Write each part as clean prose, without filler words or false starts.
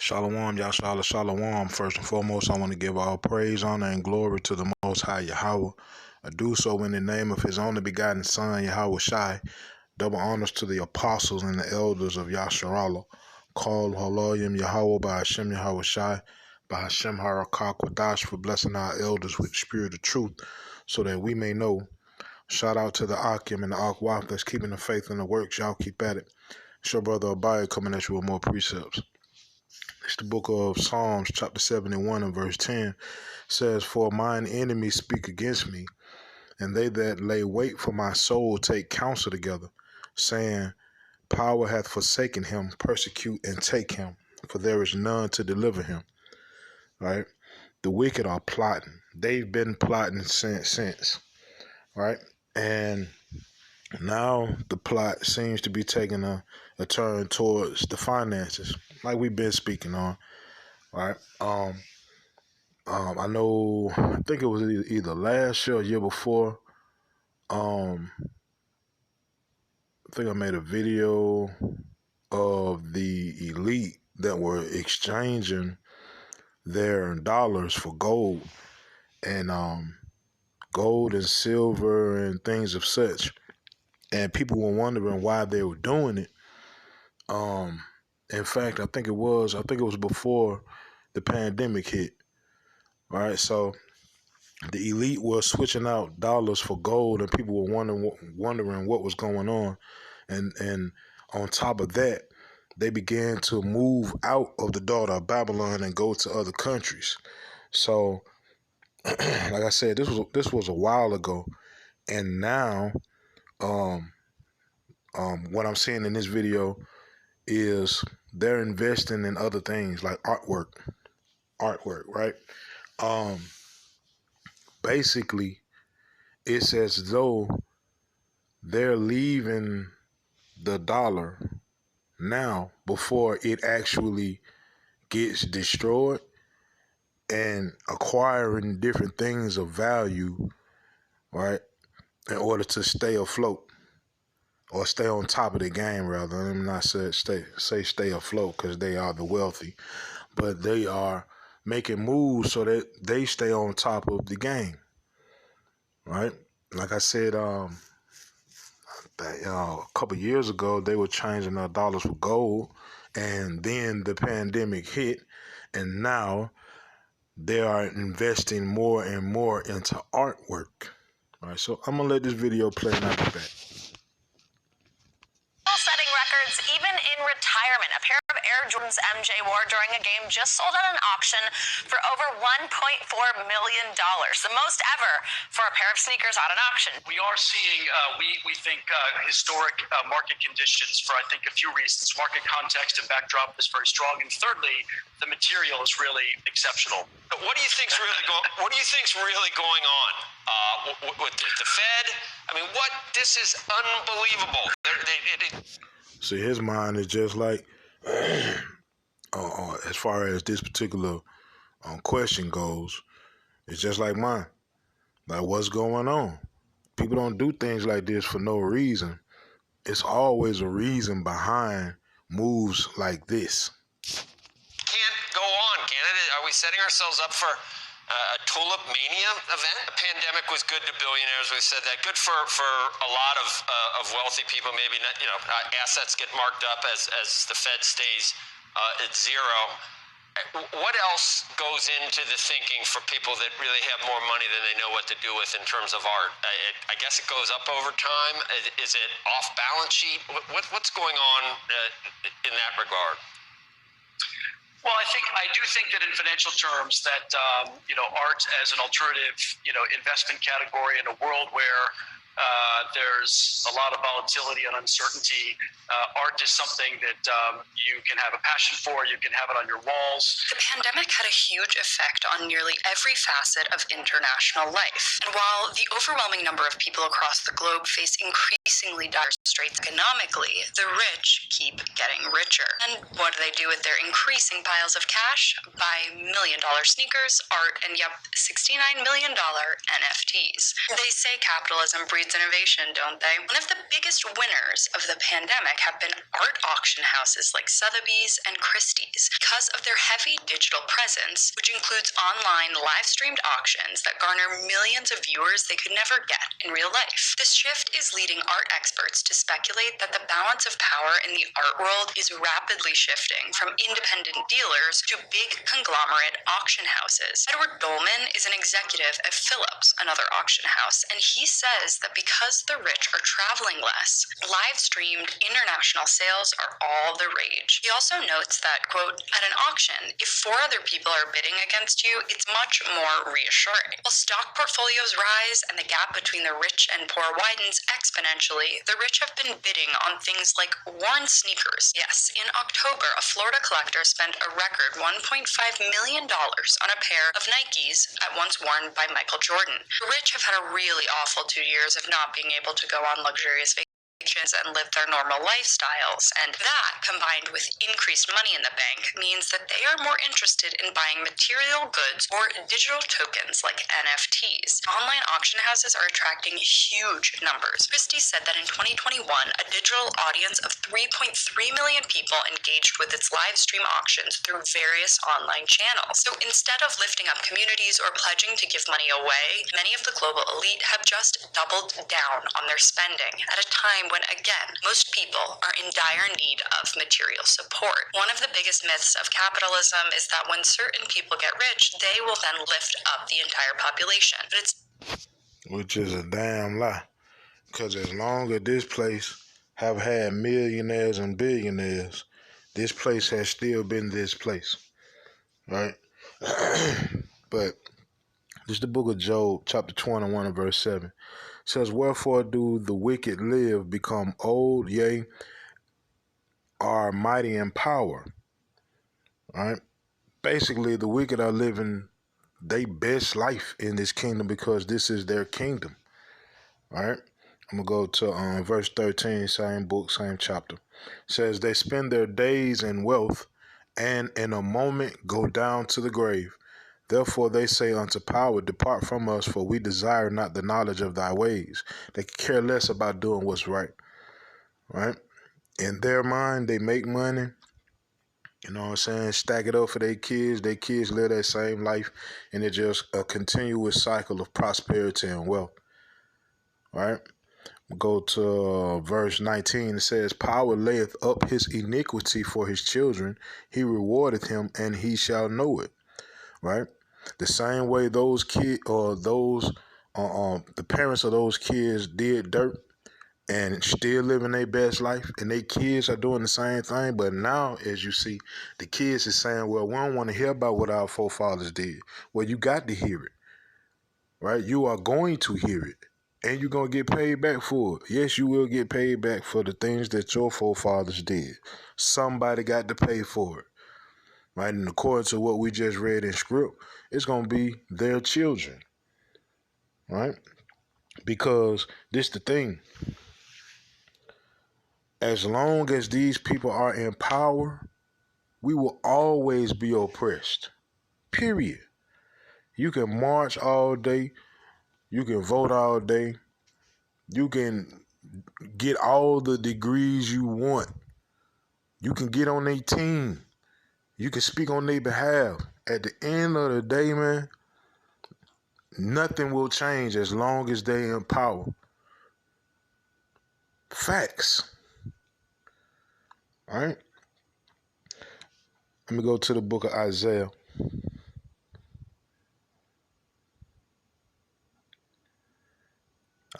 Shalom, Yashala, Shalom. First and foremost, I want to give all praise, honor, and glory to the Most High Yahweh. I do so in the name of His only begotten Son, Yahweh Shai. Double honors to the apostles and the elders of Yasharallah, called Haloyim Yahweh by Hashem Yahweh Shai, by Hashem Harakah Kwadash, for blessing our elders with the spirit of truth, so that we may know. Shout out to the Akim and the Akwaf that's keeping the faith in the works. Y'all keep at it. It's your brother Abaya coming at you with more precepts. It's the book of Psalms, chapter 71 and verse 10 says, "For mine enemies speak against me, and they that lay wait for my soul take counsel together, saying, Power hath forsaken him, persecute and take him, for there is none to deliver him." Right? The wicked are plotting. They've been plotting since, right? And now the plot seems to be taking a turn towards the finances, like we've been speaking on. Right. I know. I think it was either last year or year before. I think I made a video of the elite that were exchanging their dollars for gold and silver and things of such, and people were wondering why they were doing it. In fact, I think it was before the pandemic hit. All right, so the elite was switching out dollars for gold, and people were wondering what was going on. And on top of that, they began to move out of the daughter of Babylon and go to other countries. So, like I said, this was a while ago, and now, what I'm seeing in this video is they're investing in other things like artwork, right? Basically, it's as though they're leaving the dollar now before it actually gets destroyed and acquiring different things of value, right, in order to stay afloat or stay on top of the game, rather. I'm not say stay afloat because they are the wealthy, but they are making moves so that they stay on top of the game, right? Like I said, a couple years ago, they were changing their dollars for gold, and then the pandemic hit, and now they are investing more and more into artwork. All right, so I'm gonna let this video play and I'll be back. Setting records even in retirement. A pair of Air Jordans MJ wore during a game just sold at an auction for over $1.4 million, the most ever for a pair of sneakers at an auction. We are seeing, we think, historic market conditions for, I think, a few reasons. Market context and backdrop is very strong, and thirdly, the material is really exceptional. But what do you think's really going on with the Fed? I mean, this is unbelievable. See, his mind is just like, as far as this particular question goes, it's just like mine. Like, what's going on? People don't do things like this for no reason. It's always a reason behind moves like this. Can't go on, can it? Are we setting ourselves up for a tulip mania event? The pandemic was good to billionaires. We said that. Good for a lot of wealthy people. Maybe not, assets get marked up as the Fed stays at zero. What else goes into the thinking for people that really have more money than they know what to do with in terms of art? I guess it goes up over time. Is it off balance sheet? What's going on in that regard? Well, I do think that in financial terms that, art as an alternative, investment category in a world where there's a lot of volatility and uncertainty, art is something that you can have a passion for, you can have it on your walls. The pandemic had a huge effect on nearly every facet of international life. And while the overwhelming number of people across the globe face increasing increasingly dire straits economically, the rich keep getting richer. And what do they do with their increasing piles of cash? Buy million-dollar sneakers, art, and $69 million NFTs. They say capitalism breeds innovation, don't they? One of the biggest winners of the pandemic have been art auction houses like Sotheby's and Christie's because of their heavy digital presence, which includes online live-streamed auctions that garner millions of viewers they could never get in real life. This shift is leading art experts to speculate that the balance of power in the art world is rapidly shifting from independent dealers to big conglomerate auction houses. Edward Dolman is an executive at Phillips, another auction house, and he says that because the rich are traveling less, live-streamed international sales are all the rage. He also notes that, quote, at an auction, if 4 other people are bidding against you, it's much more reassuring. While stock portfolios rise and the gap between the rich and poor widens exponentially, the rich have been bidding on things like worn sneakers. Yes, in October, a Florida collector spent a record $1.5 million on a pair of Nikes at once worn by Michael Jordan. The rich have had a really awful 2 years of not being able to go on luxurious vacations and live their normal lifestyles, and that, combined with increased money in the bank, means that they are more interested in buying material goods or digital tokens like NFTs. Online auction houses are attracting huge numbers. Christie said that in 2021, a digital audience of 3.3 million people engaged with its live stream auctions through various online channels. So instead of lifting up communities or pledging to give money away, many of the global elite have just doubled down on their spending at a time when, again, most people are in dire need of material support. One of the biggest myths of capitalism is that when certain people get rich, they will then lift up the entire population. But it's Which is a damn lie. Because as long as this place have had millionaires and billionaires, this place has still been this place. Right? But this is the book of Job, chapter 21 and verse 7. It says, wherefore do the wicked live, become old, yea, are mighty in power. Right? Basically, the wicked are living their best life in this kingdom because this is their kingdom. Right? I'm going to go to verse 13, same book, same chapter. It says, they spend their days in wealth, and in a moment go down to the grave. Therefore they say unto power, depart from us, for we desire not the knowledge of thy ways. They care less about doing what's right. Right? In their mind, they make money. You know what I'm saying? Stack it up for their kids. Their kids live that same life, and it's just a continuous cycle of prosperity and wealth. Right? Go to verse 19. It says, power layeth up his iniquity for his children. He rewardeth him, and he shall know it. Right? The same way those kids or those the parents of those kids did dirt and still living their best life, and their kids are doing the same thing. But now, as you see, the kids is saying, well, we don't want to hear about what our forefathers did. Well, you got to hear it. Right? You are going to hear it. And you're going to get paid back for it. Yes, you will get paid back for the things that your forefathers did. Somebody got to pay for it. Right? And according to what we just read in script, it's going to be their children. Right? Because this the thing. As long as these people are in power, we will always be oppressed. Period. You can march all day. You can vote all day. You can get all the degrees you want. You can get on their team. You can speak on their behalf. At the end of the day, man, nothing will change as long as they're in power. Facts. All right? Let me go to the book of Isaiah.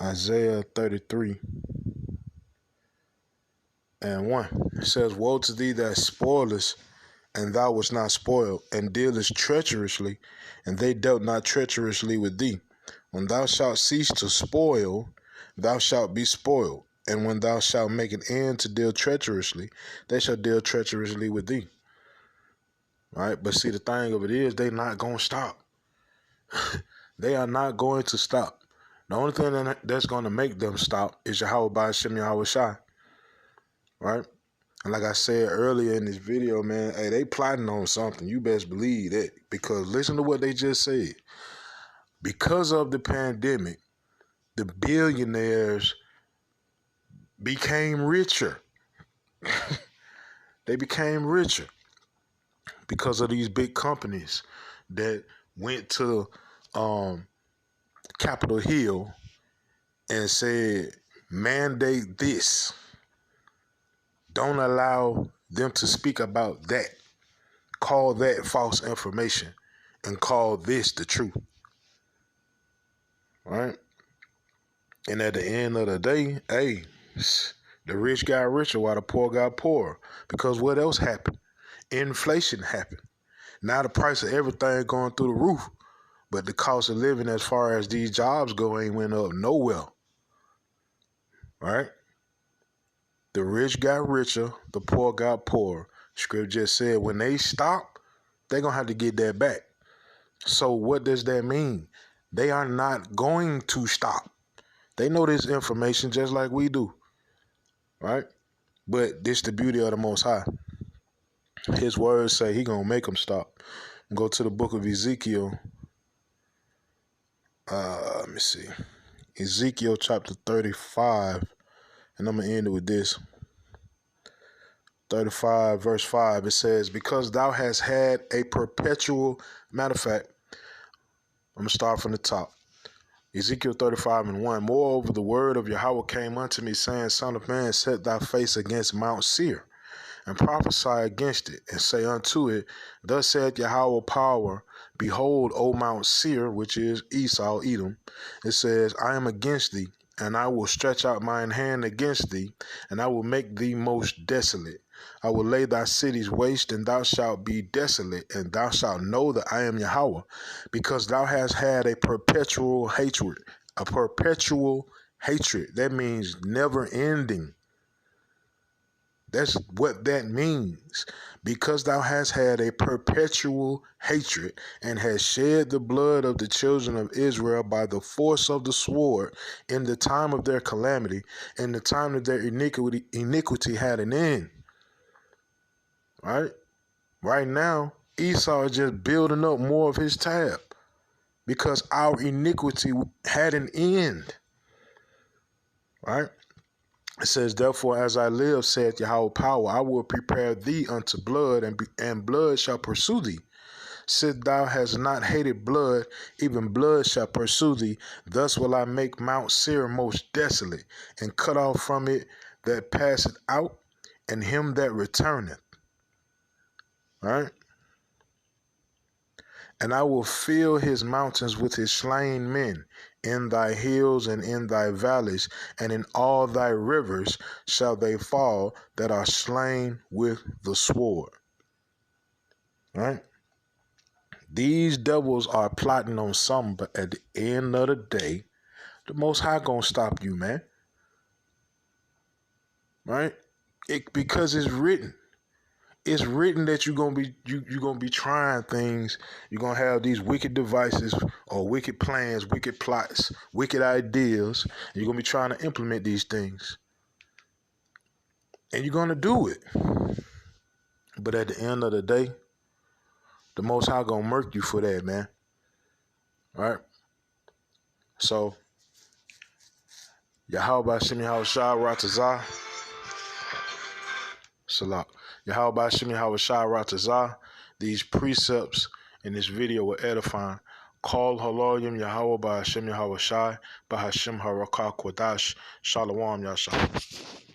Isaiah 33 and 1. It says, woe to thee that spoilest, and thou wast not spoiled, and dealest treacherously, and they dealt not treacherously with thee. When thou shalt cease to spoil, thou shalt be spoiled. And when thou shalt make an end to deal treacherously, they shall deal treacherously with thee. Right? But see, the thing of it is, they not going to stop. They are not going to stop. The only thing that's going to make them stop is Yahweh Ba'ashem Yahweh Shai, right? And like I said earlier in this video, man, hey, they plotting on something. You best believe that, because listen to what they just said. Because of the pandemic, the billionaires became richer. They became richer because of these big companies that went to Capitol Hill and said, mandate this. Don't allow them to speak about that. Call that false information and call this the truth. Right? And at the end of the day, hey, the rich got richer while the poor got poorer. Because what else happened? Inflation happened. Now the price of everything going through the roof. But the cost of living as far as these jobs go ain't went up nowhere. Right? The rich got richer, the poor got poorer. Script just said when they stop, they're going to have to get that back. So what does that mean? They are not going to stop. They know this information just like we do. Right? But this the beauty of the Most High. His words say he going to make them stop. Go to the book of Ezekiel. Let me see. Ezekiel chapter 35. And I'm going to end it with this. 35 verse 5. It says, because thou hast had a perpetual... Matter of fact, I'm going to start from the top. Ezekiel 35:1. Moreover, the word of Yahweh came unto me, saying, Son of man, set thy face against Mount Seir, and prophesy against it, and say unto it, Thus saith Yahweh power, behold, O Mount Seir, which is Esau, Edom. It says, I am against thee, and I will stretch out mine hand against thee, and I will make thee most desolate. I will lay thy cities waste, and thou shalt be desolate, and thou shalt know that I am Yahweh, because thou hast had a perpetual hatred. A perpetual hatred. That means never ending. That's what that means. Because thou hast had a perpetual hatred, and hast shed the blood of the children of Israel by the force of the sword in the time of their calamity, in the time that their iniquity had an end. Right now, Esau is just building up more of his tab because our iniquity had an end. Right? It says, therefore, as I live, saith Yahweh power, I will prepare thee unto blood, and blood shall pursue thee. Since thou hast not hated blood, even blood shall pursue thee. Thus will I make Mount Seir most desolate, and cut off from it that passeth out, and him that returneth. Right? And I will fill his mountains with his slain men. In thy hills and in thy valleys and in all thy rivers shall they fall that are slain with the sword. Right? These devils are plotting on something, but at the end of the day, the Most High gonna stop you, man. Right? Because it's written. It's written that you're gonna be trying things. You're gonna have these wicked devices or wicked plans, wicked plots, wicked ideas. And you're gonna be trying to implement these things, and you're gonna do it. But at the end of the day, the Most High gonna murk you for that, man. All right. So, Yahweh Ba'ashem Yahweh Shai Ratazah. Salah. Yahweh Ba'ashem Yahweh Shai Ratazah. These precepts in this video were edifying. Call Haloyim Yahweh Ba'ashem Yahweh Shai Ba'ashem Harakah Kodash. Shalom Yashai.